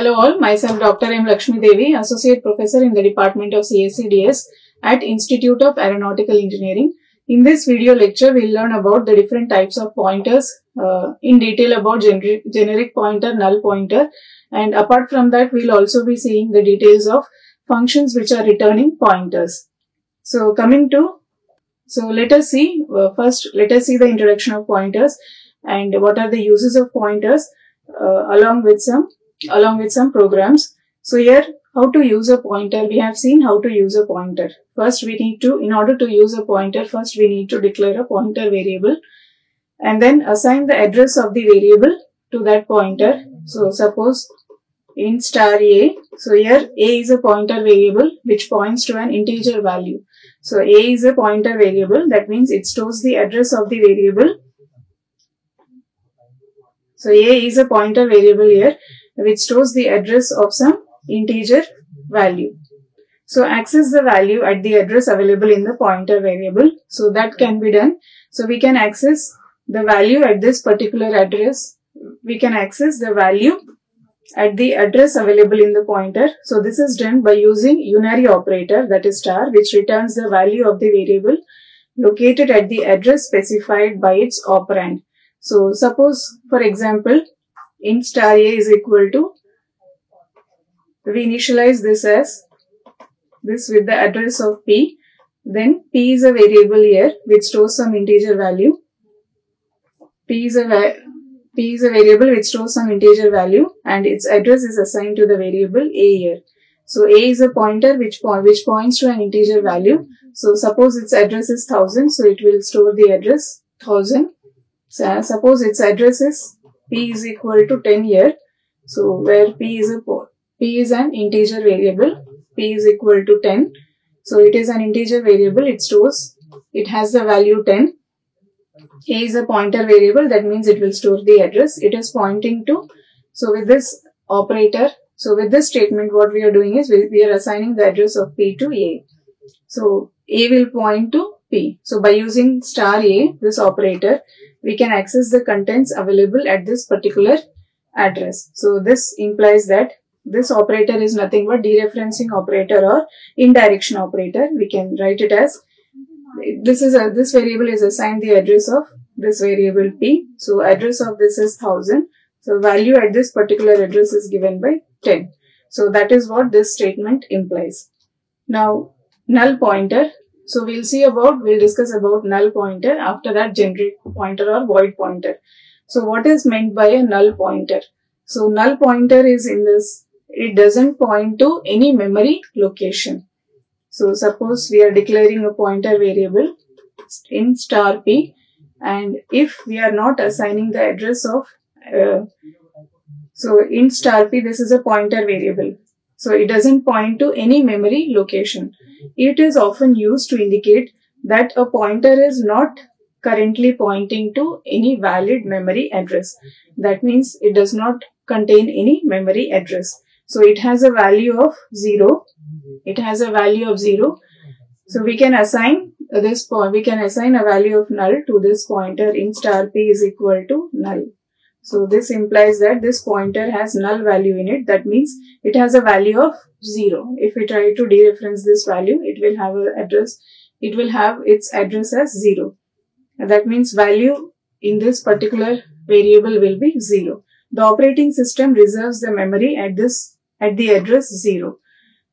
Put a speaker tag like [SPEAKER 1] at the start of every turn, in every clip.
[SPEAKER 1] Hello all, myself Dr. M. Lakshmi Devi, Associate Professor in the Department of CSCDS at Institute of Aeronautical Engineering. In this video lecture, we'll learn about the different types of pointers, in detail about generic pointer, null pointer, and apart from that, we'll also be seeing the details of functions which are returning pointers. So let us see, first let us see the introduction of pointers and what are the uses of pointers along with some programs. So here, how to use a pointer. We have seen how to use a pointer. First in order to use a pointer, first we need to declare a pointer variable and then assign the address of the variable to that pointer. So suppose int star a. So here a is a pointer variable which points to an integer value. So a is a pointer variable, that means it stores the address of the variable. So a is a pointer variable here which stores the address of some integer value. So access the value at the address available in the pointer variable. So that can be done. So we can access the value at this particular address. We can access the value at the address available in the pointer. So this is done by using unary operator, that is star, which returns the value of the variable located at the address specified by its operand. So suppose, for example, int star a is equal to, we initialize this as this with the address of p. Then p is a variable here which stores some integer value. P is a variable which stores some integer value and its address is assigned to the variable a here. So a is a pointer which points to an integer value. So suppose its address is 1000, so it will store the address 1000. So suppose its address is p is equal to 10 here. So where p is an integer variable, p is equal to 10. So it is an integer variable, it has the value 10. A is a pointer variable, that means it will store the address it is pointing to. So with this operator, with this statement, what we are doing is we are assigning the address of p to a. So a will point to p. So by using star a, this operator, we can access the contents available at this particular address. So this implies that this operator is nothing but dereferencing operator or indirection operator. We can write it as this variable is assigned the address of this variable p. So address of this is 1000. So value at this particular address is given by 10. So that is what this statement implies. Now null pointer. So we'll discuss about null pointer, after that generic pointer or void pointer. So what is meant by a null pointer? So null pointer is it doesn't point to any memory location. So suppose we are declaring a pointer variable in star p, and if we are not assigning the address of, so in star p, this is a pointer variable. So it doesn't point to any memory location. It is often used to indicate that a pointer is not currently pointing to any valid memory address. That means it does not contain any memory address. So it has a value of 0. So we can assign a value of null to this pointer in star p is equal to null. So this implies that this pointer has null value in it. That means it has a value of 0. If we try to dereference this value, it will have its address as 0. That means value in this particular variable will be 0. The operating system reserves the memory at the address 0.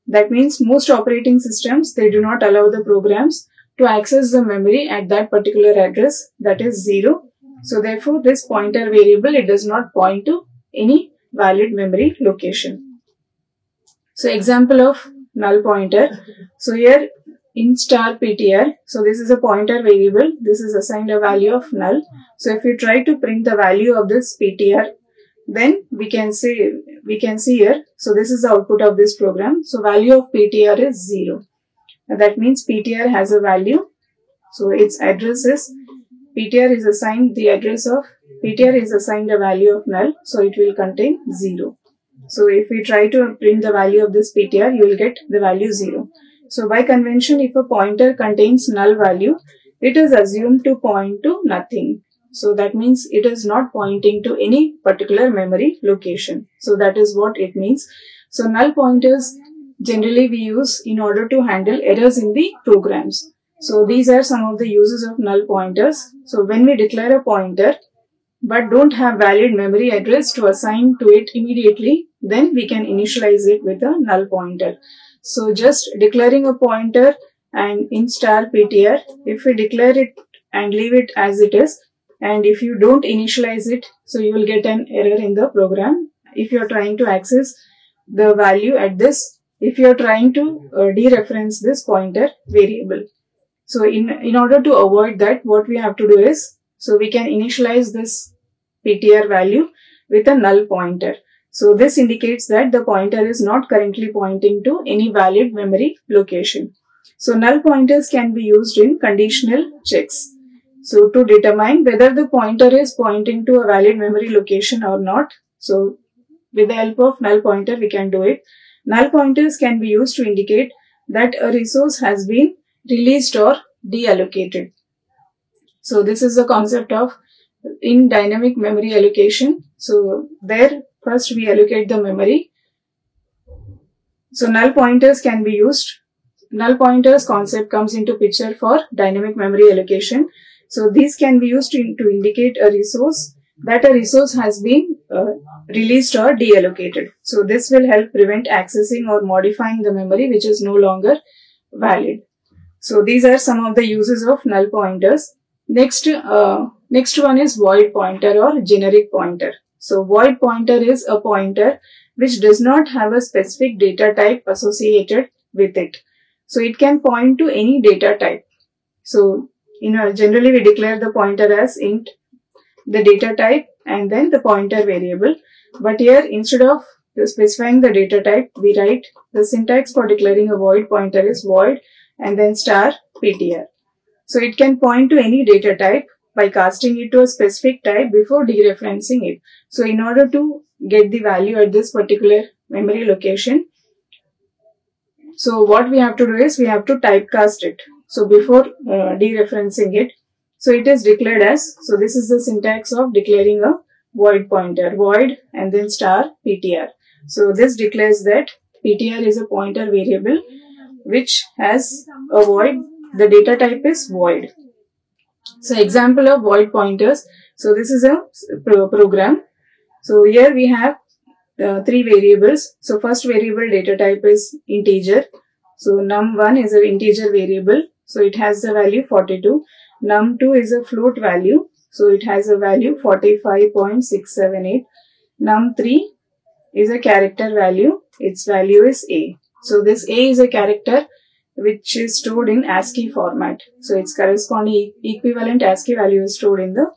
[SPEAKER 1] That means most operating systems, they do not allow the programs to access the memory at that particular address, that is 0. So therefore this pointer variable, it does not point to any valid memory location. So example of null pointer. So here in star ptr, so this is a pointer variable, this is assigned a value of null. So if you try to print the value of this ptr, then we can see here, so this is the output of this program. So value of ptr is 0. That means ptr has a value. So its address is, ptr is assigned a value of null. So it will contain 0. So if we try to print the value of this ptr, you will get the value 0. So by convention, if a pointer contains null value, it is assumed to point to nothing. So that means it is not pointing to any particular memory location. So that is what it means. So null pointers generally we use in order to handle errors in the programs. So these are some of the uses of null pointers. So when we declare a pointer but don't have valid memory address to assign to it immediately, then we can initialize it with a null pointer. So just declaring a pointer and in star ptr, if we declare it and leave it as it is, and if you don't initialize it, so you will get an error in the program if you are trying to access the value at this, if you are trying to dereference this pointer variable. So in order to avoid that, what we have to do is, so we can initialize this ptr value with a null pointer. So this indicates that the pointer is not currently pointing to any valid memory location. So null pointers can be used in conditional checks. So to determine whether the pointer is pointing to a valid memory location or not, so with the help of null pointer we can do it. Null pointers can be used to indicate that a resource has been released or deallocated. So this is the concept of in dynamic memory allocation. So there first we allocate the memory. So null pointers can be used. Null pointers concept comes into picture for dynamic memory allocation. So these can be used to indicate a resource, that a resource has been released or deallocated. So this will help prevent accessing or modifying the memory which is no longer valid. So these are some of the uses of null pointers. Next one is void pointer or generic pointer. So void pointer is a pointer which does not have a specific data type associated with it. So it can point to any data type. So generally we declare the pointer as int, the data type, and then the pointer variable. But here instead of specifying the data type, we write the syntax for declaring a void pointer is void and then star ptr. So it can point to any data type by casting it to a specific type before dereferencing it. So in order to get the value at this particular memory location, so what we have to do is we have to typecast it. So before dereferencing it, so it is declared as, so this is the syntax of declaring a void pointer, void and then star ptr. So this declares that ptr is a pointer variable which has a void. The data type is void. So example of void pointers. So this is a program. So here we have three variables. So first variable data type is integer. So num1 is an integer variable. So it has the value 42. Num2 is a float value. So it has a value 45.678. Num3 is a character value. Its value is A. So this A is a character which is stored in ASCII format. So its corresponding equivalent ASCII value is stored in the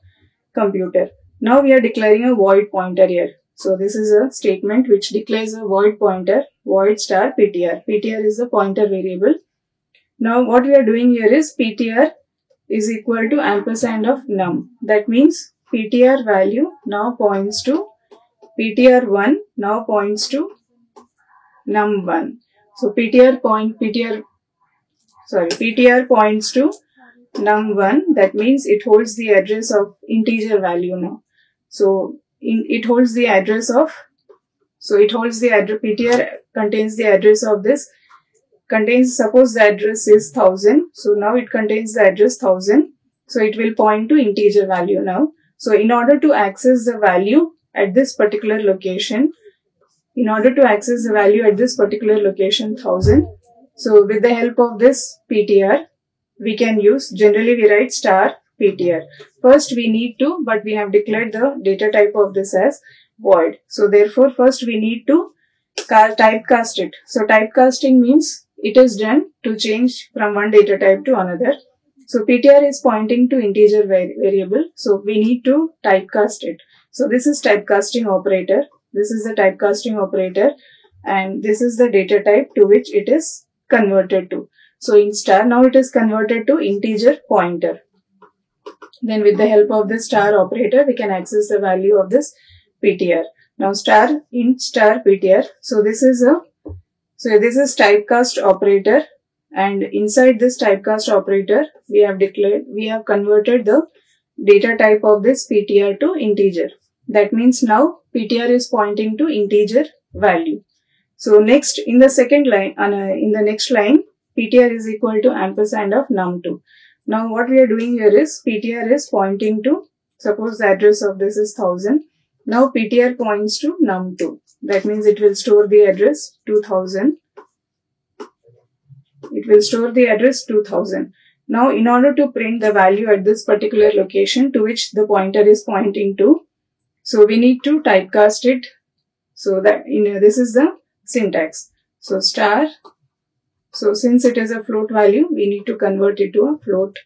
[SPEAKER 1] computer. Now we are declaring a void pointer here. So this is a statement which declares a void pointer, void star ptr. Ptr is the pointer variable. Now what we are doing here is ptr is equal to ampersand of num. That means ptr value now points to ptr1 now points to num1. So ptr points to num1. That means it holds the address of integer value now. So it holds the address of, ptr contains the address of this, suppose the address is 1000. So now it contains the address 1000. So it will point to integer value now. So in order to access the value at this particular location, 1000, so with the help of this ptr, we can use, generally we write star ptr. First we need to, but we have declared the data type of this as void. So therefore first we need to typecast it. So typecasting means it is done to change from one data type to another. So ptr is pointing to integer variable. So we need to typecast it. So this is typecasting operator. This is the typecasting operator and this is the data type to which it is converted to. So in star, now it is converted to integer pointer. Then with the help of the star operator, we can access the value of this ptr. Now star int star ptr. So this is typecast operator, and inside this typecast operator, we have converted the data type of this PTR to integer. That means now PTR is pointing to integer value. So next in the second line, in the next line, PTR is equal to ampersand of num2. Now what we are doing here is PTR is pointing to, suppose the address of this is 1000. Now PTR points to num2. That means it will store the address 2000. It will store the address 2000. Now in order to print the value at this particular location to which the pointer is pointing to, so we need to typecast it. So that this is the syntax. So star. So since it is a float value, we need to convert it to a float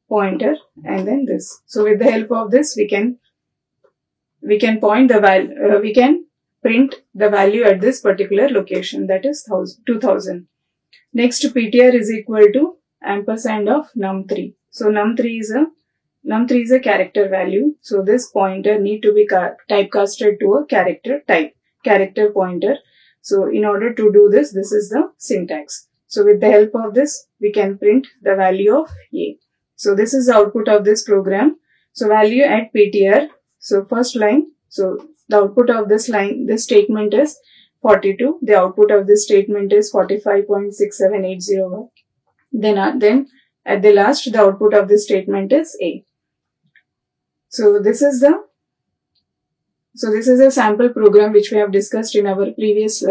[SPEAKER 1] pointer and then this. So with the help of this, we can point the value, we can print the value at this particular location, that is 2000. Next, PTR is equal to ampersand of num3. So num3 is a character value. So this pointer need to be typecasted to a character type, character pointer. So in order to do this, this is the syntax. So with the help of this, we can print the value of A. So this is the output of this program. So value at PTR. So first line. So the output of this line, this statement is 42. The output of this statement is 45.67801. Then at the last, the output of this statement is A. So this is a sample program which we have discussed in our previous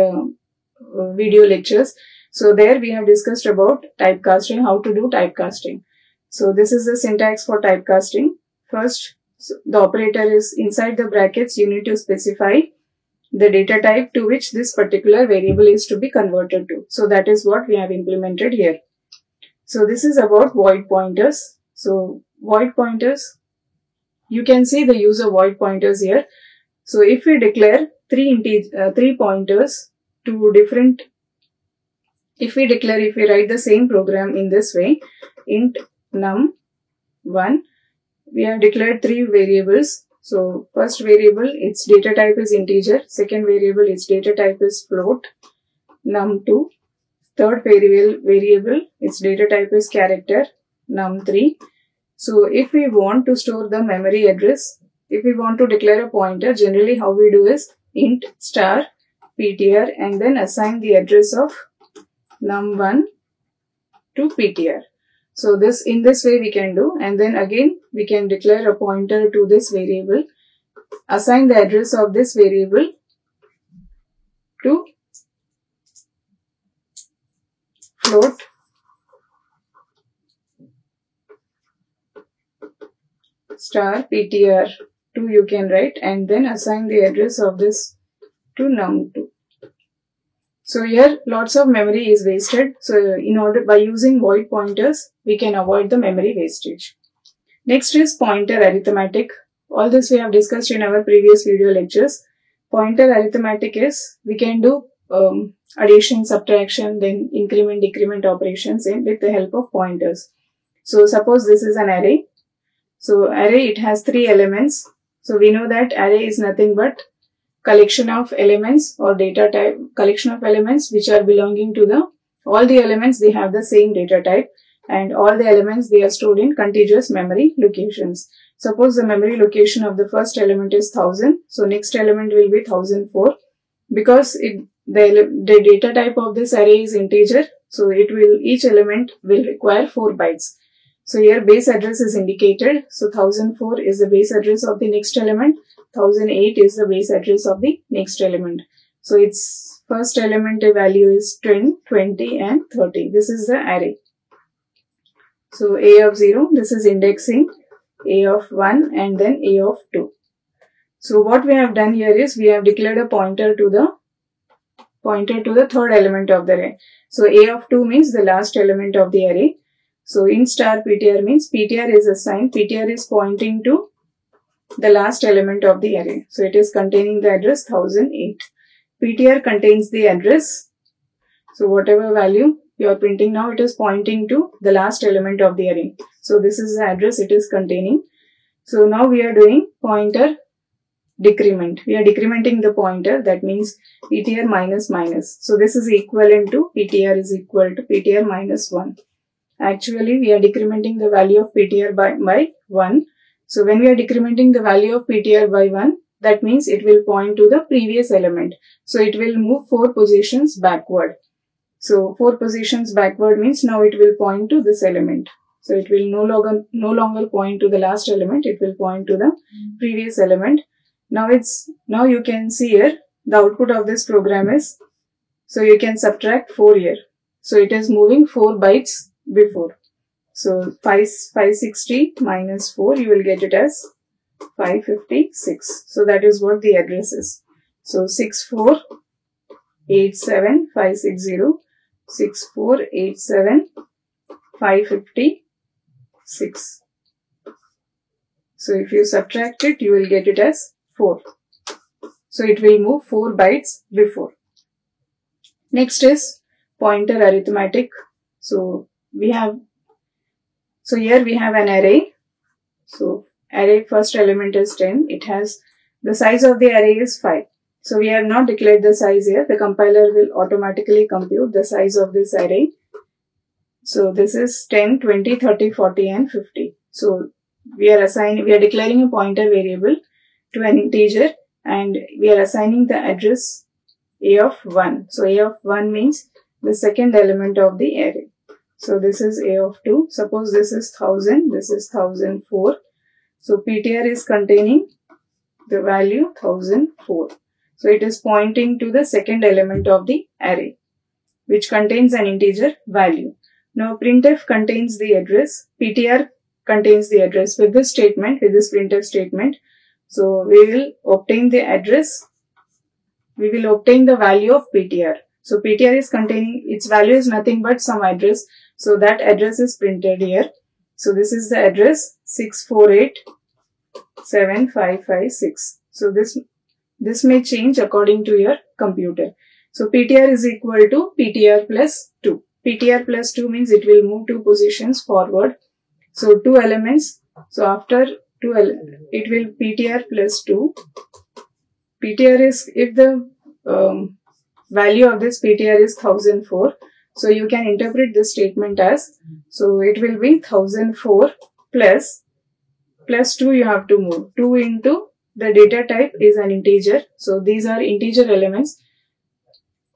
[SPEAKER 1] video lectures. So there we have discussed about typecasting, how to do typecasting. So this is the syntax for typecasting. First, the operator is inside the brackets. You need to specify the data type to which this particular variable is to be converted to. So that is what we have implemented here. So this is about void pointers. So void pointers, you can see the use of void pointers here. So if we declare three pointers to different, if we write the same program in this way, int num1, we have declared three variables. So first variable, its data type is integer. Second variable, its data type is float. Num2. Third variable, its data type is character. Num3. So if we want to store the memory address, if we want to declare a pointer, generally how we do is int star PTR and then assign the address of num1 to PTR. So in this way we can do, and then again we can declare a pointer to this variable, assign the address of this variable to float star PTR2 you can write, and then assign the address of this to num2. So here lots of memory is wasted. So by using void pointers, we can avoid the memory wastage. Next is pointer arithmetic. All this we have discussed in our previous video lectures. Pointer arithmetic is, we can do addition, subtraction, then increment, decrement operations with the help of pointers. So suppose this is an array. So array, it has three elements. So we know that array is nothing but collection of elements or data type, collection of elements which are belonging to all the elements, they have the same data type, and all the elements, they are stored in contiguous memory locations. Suppose the memory location of the first element is 1000. So next element will be 1004. Because the data type of this array is integer, so each element will require 4 bytes. So here base address is indicated. So 1004 is the base address of the next element. 1008 is the base address of the next element. So its first element value is 10, 20 and 30. This is the array. So A of 0, this is indexing, A of 1 and then A of 2. So what we have done here is we have declared a pointer to the third element of the array. So A of 2 means the last element of the array. So int star PTR means PTR is assigned, PTR is pointing to the last element of the array. So it is containing the address 1008. PTR contains the address. So whatever value you are printing now, it is pointing to the last element of the array. So this is the address it is containing. So now we are doing pointer decrement. We are decrementing the pointer. That means PTR minus minus. So this is equivalent to PTR is equal to PTR minus 1. Actually, we are decrementing the value of PTR by 1. So when we are decrementing the value of PTR by 1, that means it will point to the previous element. So it will move 4 positions backward. So 4 positions backward means now it will point to this element. So it will no longer point to the last element, it will point to the previous element. Now you can see here the output of this program is, so you can subtract 4 here. So it is moving 4 bytes before. So 560 minus 4, you will get it as 556. So that is what the address is. So 6487560, 6487556. So if you subtract it, you will get it as 4. So it will move 4 bytes before. Next is pointer arithmetic. So here we have an array. So array first element is 10. It has, the size of the array is 5. So we have not declared the size here. The compiler will automatically compute the size of this array. So this is 10, 20, 30, 40 and 50. So we are declaring a pointer variable to an integer and we are assigning the address a of 1. So a of 1 means the second element of the array. So this is a of 2. Suppose this is 1000, this is 1004. So PTR is containing the value 1004. So it is pointing to the second element of the array, which contains an integer value. Now printf contains the address, PTR contains the address. With this printf statement, so we will obtain the address, we will obtain the value of PTR. So PTR is containing, its value is nothing but some address. So that address is printed here. So this is the address 6487556. So this may change according to your computer. So PTR is equal to PTR plus 2. PTR plus 2 means it will move 2 positions forward. So 2 elements. So after 2 it will PTR plus 2. PTR is, if the value of this PTR is 1004. So you can interpret this statement as, so it will be 1004 plus 2 you have to move. 2 into the data type is an integer. So these are integer elements.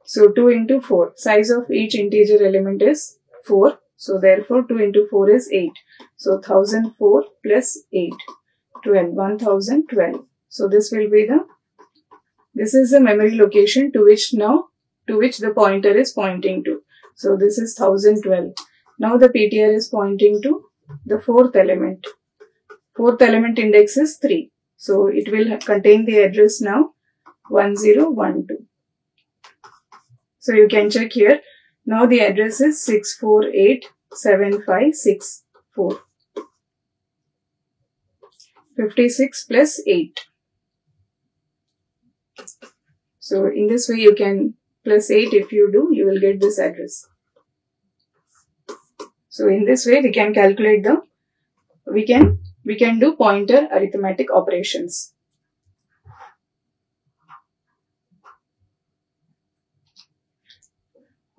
[SPEAKER 1] So 2 into 4. Size of each integer element is 4. So therefore 2 into 4 is 8. So 1004 plus 8. 1012. So this will be this is the memory location to which the pointer is pointing to. So this is 1012. Now the PTR is pointing to the 4th element. 4th element index is 3. So it will contain the address now 1012. So you can check here. Now the address is 6487564. 56 plus 8. So in this way you can plus 8, if you do, you will get this address. So in this way we can calculate we can do pointer arithmetic operations.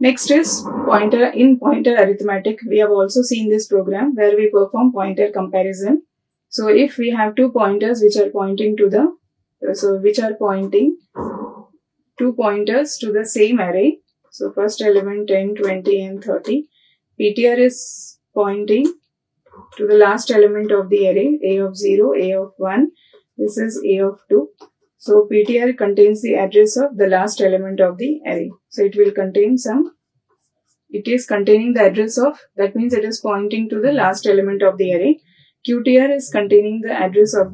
[SPEAKER 1] Next is pointer arithmetic. We have also seen this program where we perform pointer comparison. So if we have 2 pointers which are pointing to two pointers to the same array. So first element 10, 20 and 30. PTR is pointing to the last element of the array, a of 0, a of 1. This is a of 2. So PTR contains the address of the last element of the array. So it will contain it is containing the address of, that means it is pointing to the last element of the array. QTR is containing the address of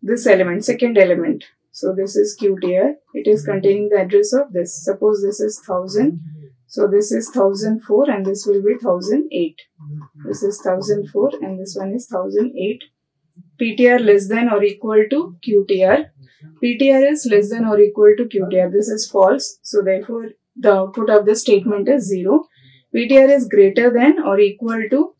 [SPEAKER 1] this element, second element. So this is QTR. It is containing the address of this. Suppose this is 1000. So this is 1004 and this will be 1008. This is 1004 and this one is 1008. PTR less than or equal to QTR. PTR is less than or equal to QTR. This is false. So therefore the output of this statement is 0. PTR is greater than or equal to,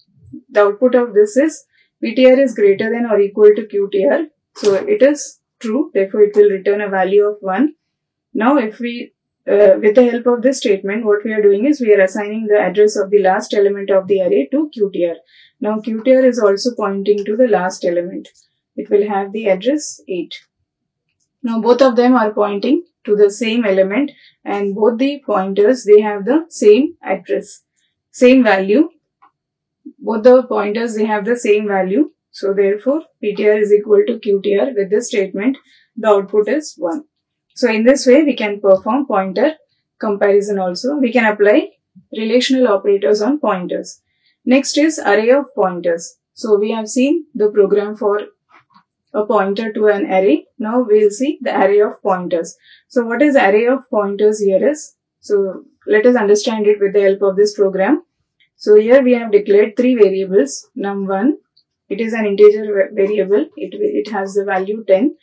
[SPEAKER 1] the output of this is PTR is greater than or equal to QTR. So it is true. Therefore it will return a value of 1. Now if we with the help of this statement, what we are doing is we are assigning the address of the last element of the array to qtr. Now qtr is also pointing to the last element. It will have the address 8. Now both of them are pointing to the same element, and both the pointers, they have the same address, same value. Both the pointers, they have the same value. So therefore ptr is equal to qtr. With this statement, the output is 1. So in this way we can perform pointer comparison also. We can apply relational operators on pointers. Next is array of pointers. So we have seen the program for a pointer to an array. Now we will see the array of pointers. So what is array of pointers here is, so let us understand it with the help of this program. So here we have declared 3 variables. Num1, it is an integer variable. It has the value 10.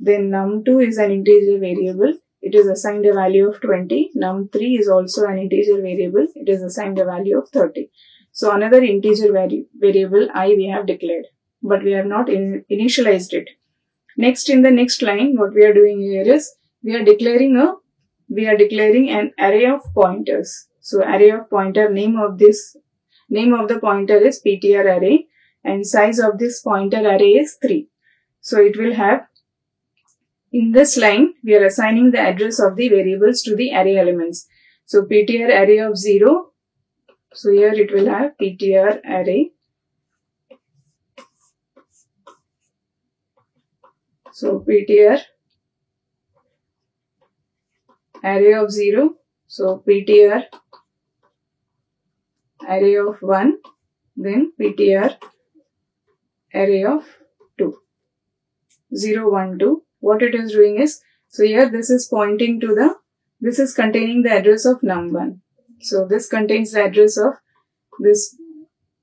[SPEAKER 1] Then num2 is an integer variable. It is assigned a value of 20. Num3 is also an integer variable. It is assigned a value of 30. So another integer variable I we have declared, but we have not initialized it. Next, in the next line, what we are doing here is we are declaring an array of pointers. So array of pointer, name of the pointer is ptr array, and size of this pointer array is 3. So it will have, in this line, we are assigning the address of the variables to the array elements. So ptr array of 0. So here it will have ptr array. So ptr array of 0. So ptr array of 1. Then ptr array of 2. 0, 1, 2. What it is doing is, so here this is pointing to this is containing the address of num1. So this contains the address of, this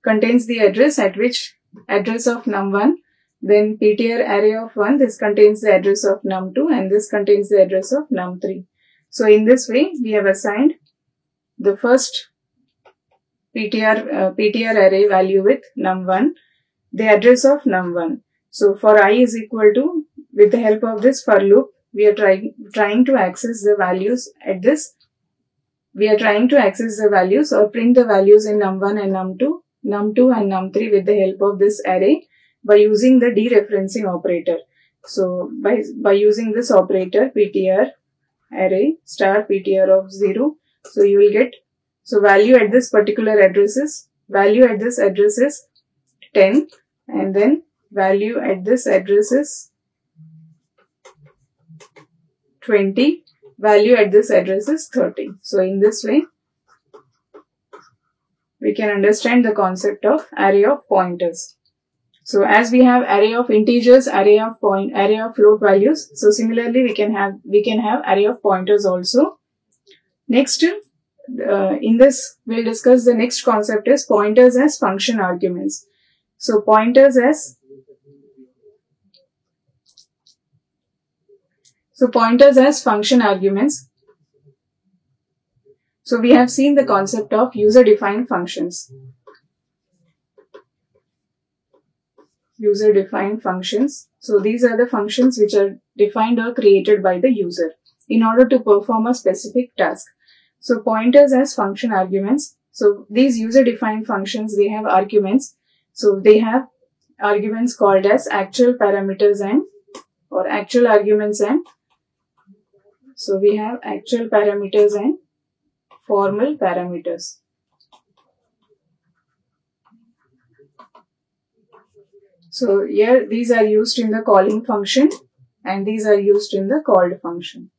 [SPEAKER 1] contains the address at which address of num1. Then ptr array of 1, this contains the address of num2, and this contains the address of num3. So in this way, we have assigned the first ptr array value with num1, the address of num1. So for I is equal to, with the help of this for loop, we are trying to access the values at this. We are trying to access the values or print the values in num1 and num2 and num3 with the help of this array by using the dereferencing operator. So by using this operator, ptr array star ptr of 0, so you will get, so value at this particular address is, value at this address is 10, and then value at this address is 20, value at this address is 30. So in this way, we can understand the concept of array of pointers. So as we have array of integers, array of float values, so similarly we can have array of pointers also. Next, in this we'll discuss the next concept is pointers as function arguments. So pointers as function arguments. So we have seen the concept of user-defined functions. User-defined functions. So these are the functions which are defined or created by the user in order to perform a specific task. So pointers as function arguments. So these user-defined functions, they have arguments. So they have arguments called as actual parameters and, or actual arguments and, so we have actual parameters and formal parameters. So here these are used in the calling function and these are used in the called function.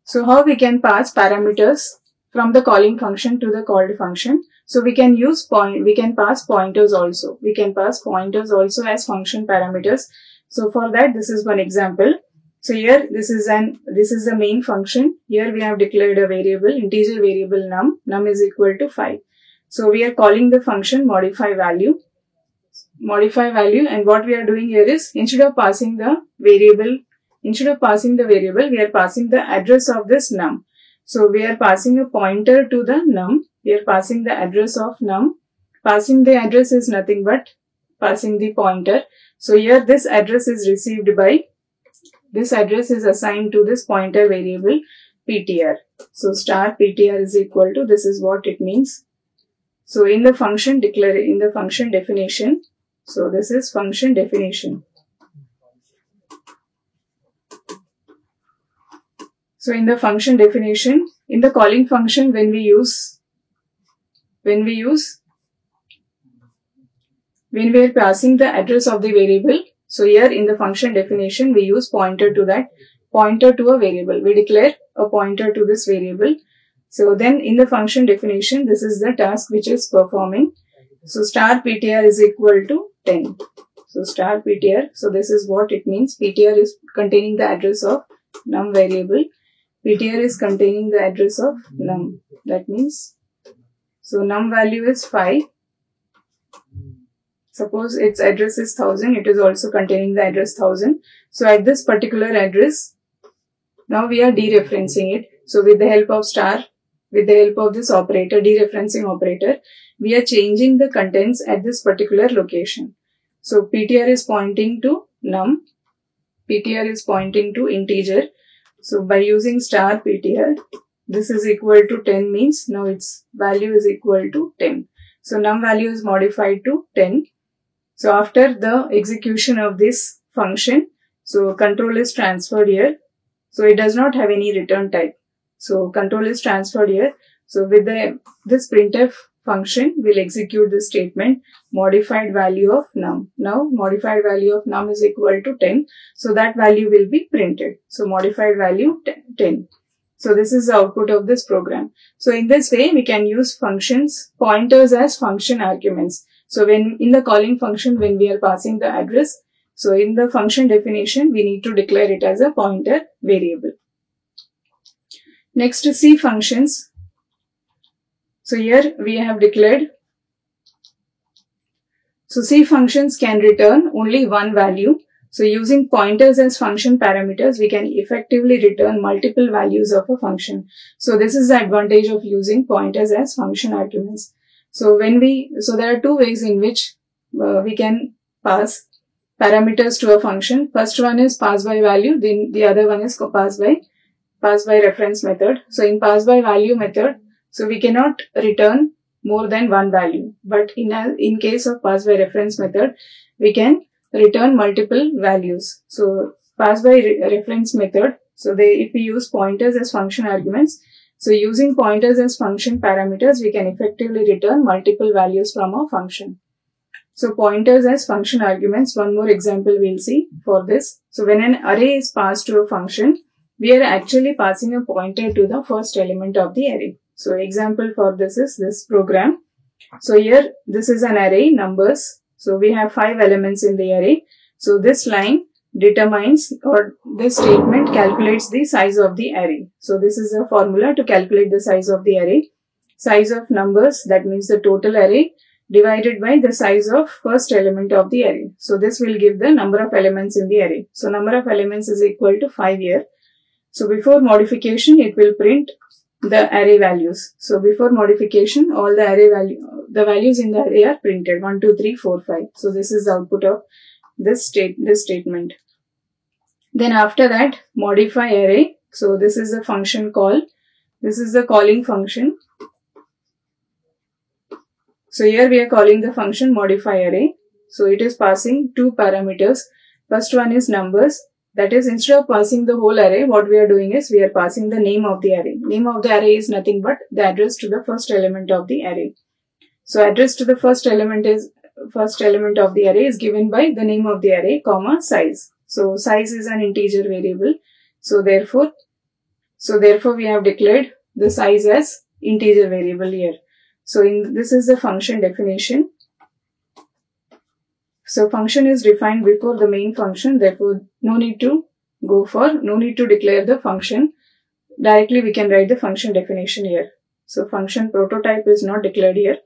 [SPEAKER 1] So how we can pass parameters from the calling function to the called function? So we can pass pointers also. We can pass pointers also as function parameters. So for that, this is one example. So here this is the main function. Here we have declared a variable, integer variable num is equal to 5. So we are calling the function modify value, and what we are doing here is, instead of passing the variable, we are passing the address of this num. So we are passing a pointer to the num. We are passing the address of num. Passing the address is nothing but passing the pointer. So here this address is received by this address is assigned to this pointer variable PTR. So star PTR is equal to, this is what it means. So in the function definition, so this is function definition. So in the function definition, in the calling function, when we are passing the address of the variable, so here in the function definition, we use pointer to a variable. We declare a pointer to this variable. So then in the function definition, this is the task which is performing. So star PTR is equal to 10. So star PTR, so this is what it means. PTR is containing the address of num variable. PTR is containing the address of num. That means, so num value is 5. Suppose its address is 1000, it is also containing the address 1000. So at this particular address, now we are dereferencing it. So with the help of star, with the help of this operator, dereferencing operator, we are changing the contents at this particular location. So PTR is pointing to num, PTR is pointing to integer. So by using star PTR, this is equal to 10 means now its value is equal to 10. So num value is modified to 10. So after the execution of this function, so control is transferred here. So it does not have any return type. So control is transferred here. So with this printf function will execute the statement modified value of num. Now modified value of num is equal to 10. So that value will be printed. So modified value 10. So this is the output of this program. So in this way we can use functions, pointers as function arguments. So when in the calling function, when we are passing the address, so in the function definition we need to declare it as a pointer variable. Next is C functions. So here we have declared, so C functions can return only one value. So using pointers as function parameters, we can effectively return multiple values of a function. So this is the advantage of using pointers as function arguments. So there are two ways in which we can pass parameters to a function. First one is pass by value, then the other one is pass by reference method. So in pass by value method, so we cannot return more than one value. But in case of pass by reference method, we can return multiple values. So pass by reference method, so if we use pointers as function arguments, so using pointers as function parameters, we can effectively return multiple values from a function. So pointers as function arguments, one more example we'll see for this. So when an array is passed to a function, we are actually passing a pointer to the first element of the array. So example for this is this program. So here this is an array numbers. So we have 5 elements in the array. So this line determines, or this statement calculates the size of the array. So this is a formula to calculate the size of the array. Size of numbers, that means the total array, divided by the size of first element of the array. So this will give the number of elements in the array. So number of elements is equal to 5 here. So before modification, it will print the array values. So before modification, all the values in the array are printed 1, 2, 3, 4, 5. So this is the output of this statement. Then after that, modify array. So this is the function call. This is the calling function. So here we are calling the function modify array. So it is passing 2 parameters. First one is numbers. That is, instead of passing the whole array, what we are doing is we are passing the name of the array. Name of the array is nothing but the address to the first element of the array. So address to the first element of the array is given by the name of the array, comma, size. So size is an integer variable. So therefore we have declared the size as integer variable here. So this is the function definition. So function is defined before the main function, therefore no need to declare the function. Directly we can write the function definition here. So function prototype is not declared here.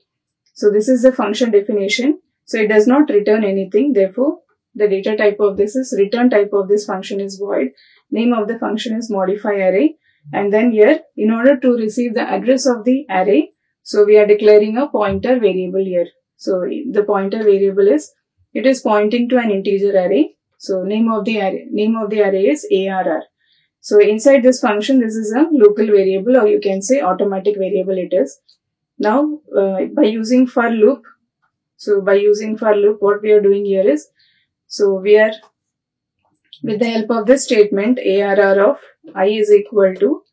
[SPEAKER 1] So this is the function definition. So it does not return anything, therefore the data type of this is return type of this function is void. Name of the function is modify array. And then here, in order to receive the address of the array, so we are declaring a pointer variable here. So the pointer variable is, it is pointing to an integer array. So name of the array is ARR. So inside this function, this is a local variable, or you can say automatic variable it is. Now by using for loop, what we are doing here is, so we are, with the help of this statement, ARR of I is equal to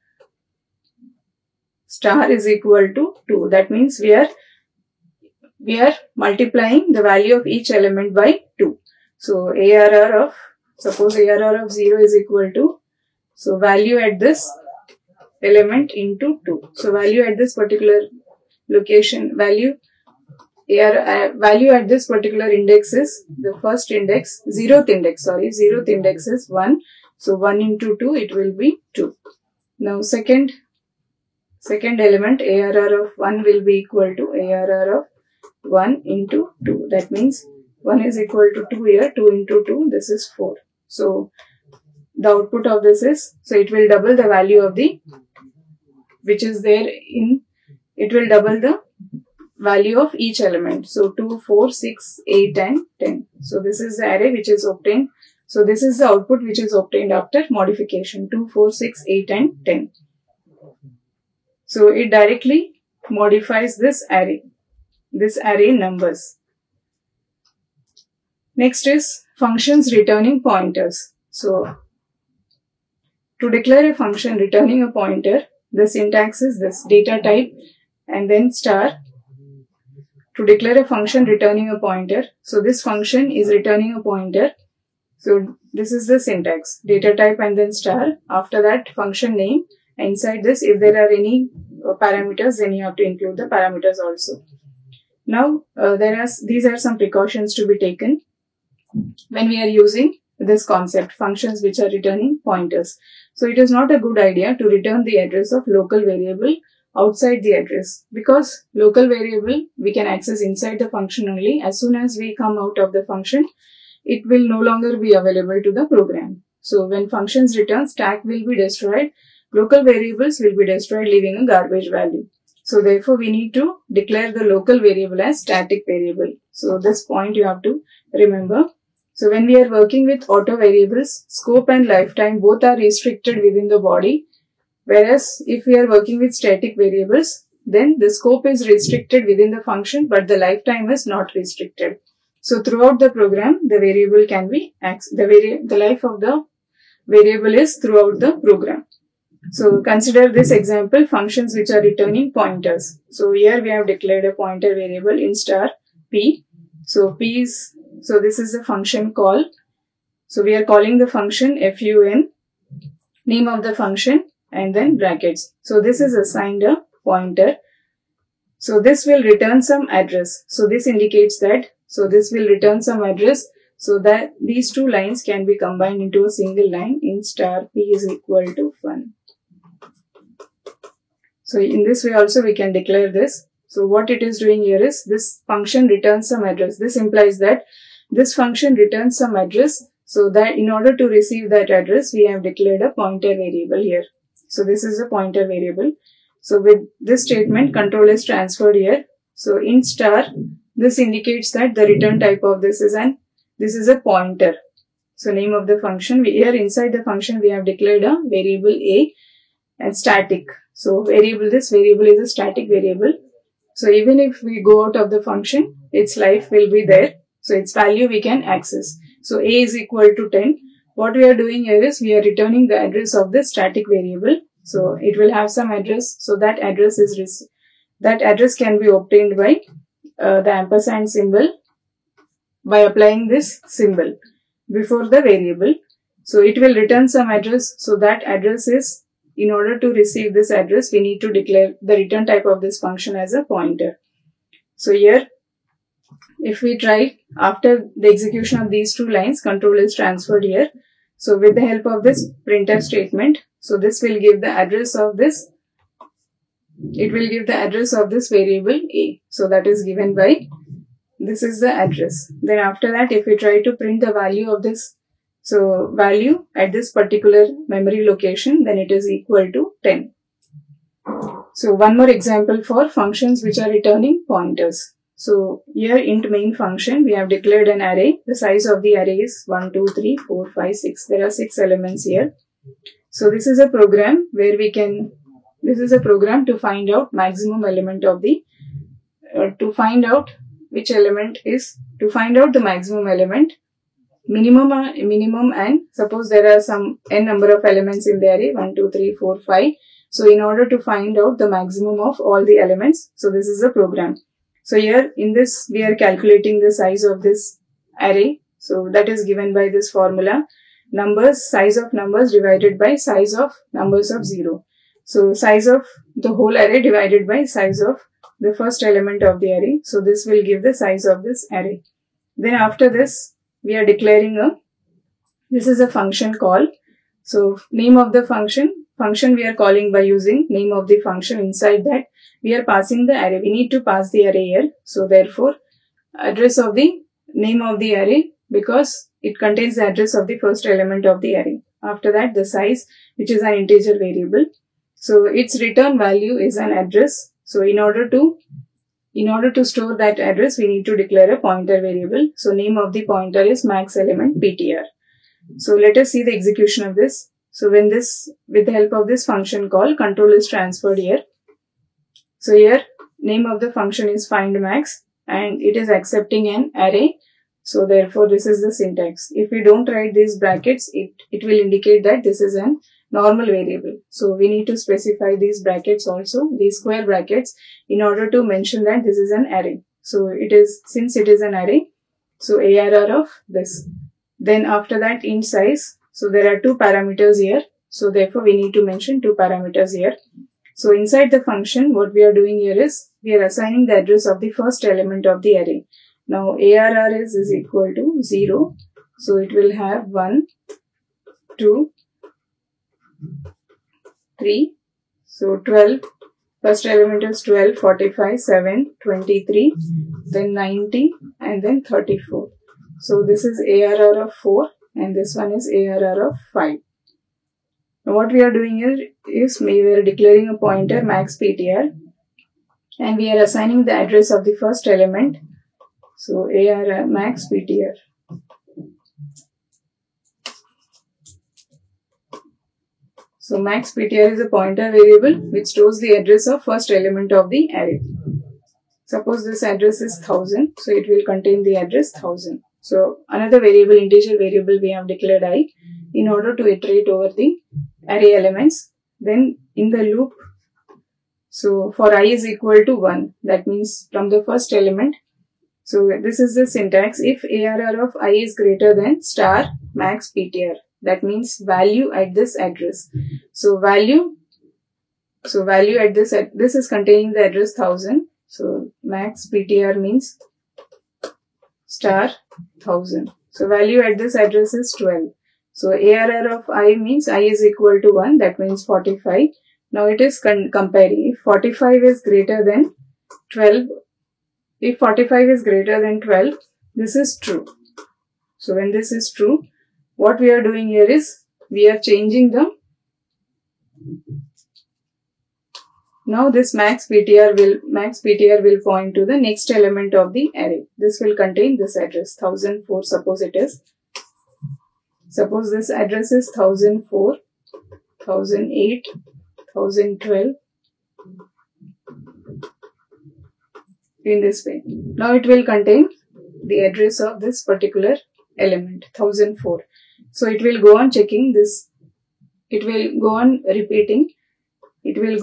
[SPEAKER 1] star is equal to 2. That means we are multiplying the value of each element by 2. So suppose ARR of 0 is equal to, so value at this element into 2. So value at this particular location, value at this particular index is the first index, zeroth index is 1. So 1 into 2, it will be 2. Now second element, ARR of 1 will be equal to ARR of 1 into 2. That means 1 is equal to 2 here, 2 into 2, this is 4. So the output of this is, so it will double the value of the, which is there in, it will double the value of each element. So 2, 4, 6, 8 and 10. So this is the array which is obtained. So this is the output which is obtained after modification, 2, 4, 6, 8 and 10. So it directly modifies this array numbers. Next is functions returning pointers. So to declare a function returning a pointer, the syntax is this: data type and then star. To declare a function returning a pointer, so this function is returning a pointer. So this is the syntax: data type and then star. After that, function name. Inside this, if there are any parameters, then you have to include the parameters also. Now these are some precautions to be taken when we are using this concept, functions which are returning pointers. So it is not a good idea to return the address of local variable outside the address, because local variable we can access inside the function only. As soon as we come out of the function, it will no longer be available to the program. So when functions return, stack will be destroyed, local variables will be destroyed, leaving a garbage value. So therefore we need to declare the local variable as static variable. So this point you have to remember. So when we are working with auto variables, scope and lifetime both are restricted within the body. Whereas if we are working with static variables, then the scope is restricted within the function, but the lifetime is not restricted. So throughout the program, the variable can be the life of the variable is throughout the program. So consider this example, functions which are returning pointers. So here we have declared a pointer variable in star p. So p is, so this is the function call. So we are calling the function fun, name of the function, and then brackets. So this is assigned a pointer. So this will return some address. So this indicates that, so this will return some address, so that these two lines can be combined into a single line in star p is equal to fun. So in this way also we can declare this. So what it is doing here is, this function returns some address. This implies that this function returns some address, so that in order to receive that address, we have declared a pointer variable here. So this is a pointer variable. So with this statement, control is transferred here. So in star, this indicates that the return type of this is a pointer. So name of the function, here inside the function we have declared a variable a and static. So this variable is a static variable. So even if we go out of the function, its life will be there. So its value we can access. So a is equal to 10. What we are doing here is, we are returning the address of the static variable. So it will have some address. So that address can be obtained by the ampersand symbol, by applying this symbol before the variable. So it will return some address. So that address is, in order to receive this address, we need to declare the return type of this function as a pointer. So here, if we try, after the execution of these two lines, control is transferred here. So with the help of this printf statement, so this will give the address of this, it will give the address of this variable a. So that is given by, this is the address. Then after that, if we try to print the value of this, so value at this particular memory location, then it is equal to 10. So one more example for functions which are returning pointers. So here int main function, we have declared an array. The size of the array is 1, 2, 3, 4, 5, 6. There are 6 elements here. So this is a program where this is a program to find out maximum element of the, to find out the maximum element, minimum and suppose there are some n number of elements in the array, 1, 2, 3, 4, 5. So in order to find out the maximum of all the elements, so this is a program. So here in this we are calculating the size of this array. So that is given by this formula, size of numbers divided by size of numbers of 0. So size of the whole array divided by size of the first element of the array. So this will give the size of this array. Then after this we are declaring this is a function call. So name of the function we are calling by using name of the function. Inside that we are passing the array. We need to pass the array here. So therefore address of the name of the array, because it contains the address of the first element of the array. After that the size, which is an integer variable. So its return value is an address. So in order to store that address, we need to declare a pointer variable. So name of the pointer is max element ptr. So let us see the execution of this. So when with the help of this function call, control is transferred here. So here name of the function is find max and it is accepting an array. So therefore this is the syntax. If we don't write these brackets, it will indicate that this is an normal variable. So we need to specify these brackets also, these square brackets, in order to mention that this is an array. So since it is an array, so ARR of this. Then after that int size. So there are 2 parameters here. So therefore we need to mention 2 parameters here. So inside the function, what we are doing here is we are assigning the address of the first element of the array. Now ARR is equal to 0. So it will have 1, 2, 3. So 12. First element is 12, 45, 7, 23, then 90 and then 34. So this is ARR of 4 and this one is ARR of 5. Now what we are doing here is we are declaring a pointer max ptr and we are assigning the address of the first element. So ARR max ptr. So max ptr is a pointer variable which stores the address of first element of the array. Suppose this address is 1000, so it will contain the address 1000. So another variable, integer variable, we have declared I in order to iterate over the array elements. Then in the loop, so for I is equal to 1, that means from the first element. So this is the syntax. If ARR of I is greater than star max ptr, that means value at this address. So value at this is containing the address 1000. So max ptr means star 1000. So value at this address is 12. So ARR of I means I is equal to 1, that means 45. Now it is comparing. If 45 is greater than 12, if 45 is greater than 12, this is true. So when this is true, what we are doing here is we are changing the, now this max ptr will point to the next element of the array. This will contain this address 1004, suppose it is. Suppose this address is 1004, 1008, 1012, in this way. Now it will contain the address of this particular element 1004. So it will go on checking this, it will go on repeating, it will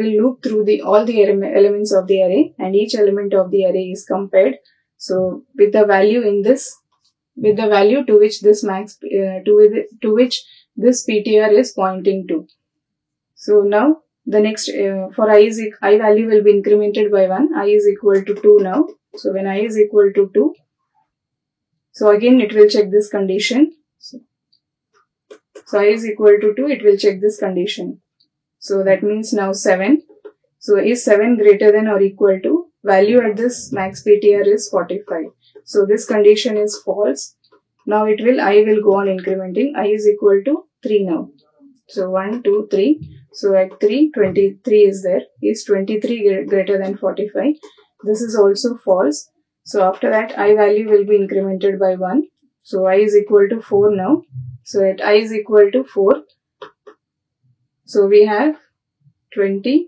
[SPEAKER 1] loop through all the elements of the array, and each element of the array is compared. So with the value in this, with the value to which this to which this ptr is pointing to. So now the next for I value will be incremented by 1. I is equal to 2 now. So when I is equal to 2, so again it will check this condition. So I is equal to 2, it will check this condition. So that means now 7. So is 7 greater than or equal to, value at this max ptr is 45. So this condition is false. Now I will go on incrementing. I is equal to 3 now. So 1, 2, 3. So at 3, 23 is there. Is 23 greater than 45? this is also false. So after that, I value will be incremented by 1. So I is equal to 4 now. So at I is equal to 4, so we have 20,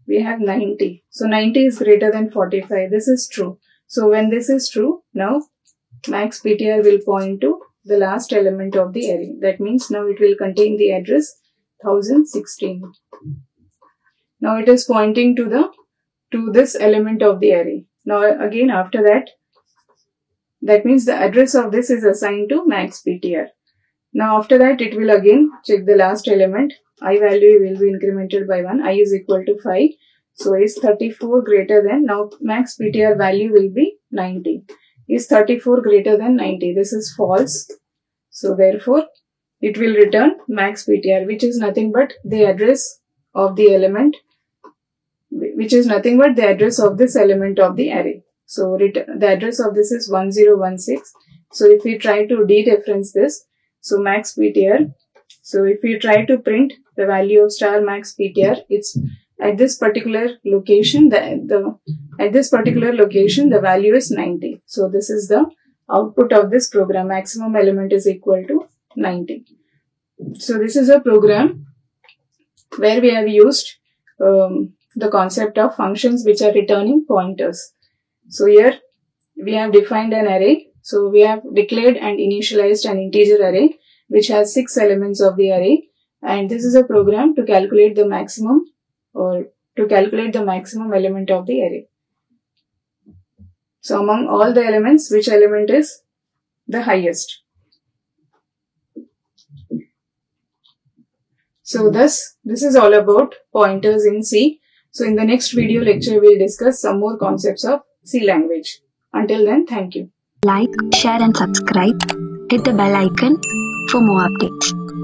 [SPEAKER 1] we have 90. So 90 is greater than 45. This is true. So when this is true, now max PTR will point to the last element of the array. That means now it will contain the address 1016. Now it is pointing to this element of the array. Now again after that, that means the address of this is assigned to max PTR. Now after that, it will again check the last element. I value will be incremented by 1. I is equal to 5. So is 34 greater than, now max PTR value will be 90. Is 34 greater than 90? This is false. So therefore, it will return max PTR, which is nothing but the address of the element, which is nothing but the address of this element of the array. So the address of this is 1016. So if we try to dereference this, so max PTR, so if we try to print the value of star max PTR, it's at this particular location, at this particular location, the value is 90. So this is the output of this program. Maximum element is equal to 90. So this is a program where we have used the concept of functions which are returning pointers. So here we have defined an array. So we have declared and initialized an integer array which has 6 elements of the array, and this is a program to calculate the maximum element of the array. So among all the elements, which element is the highest? So thus, this is all about pointers in C. So in the next video lecture, we'll discuss some more concepts of C language. Until then, thank you.
[SPEAKER 2] Like, share and subscribe. Hit the bell icon for more updates.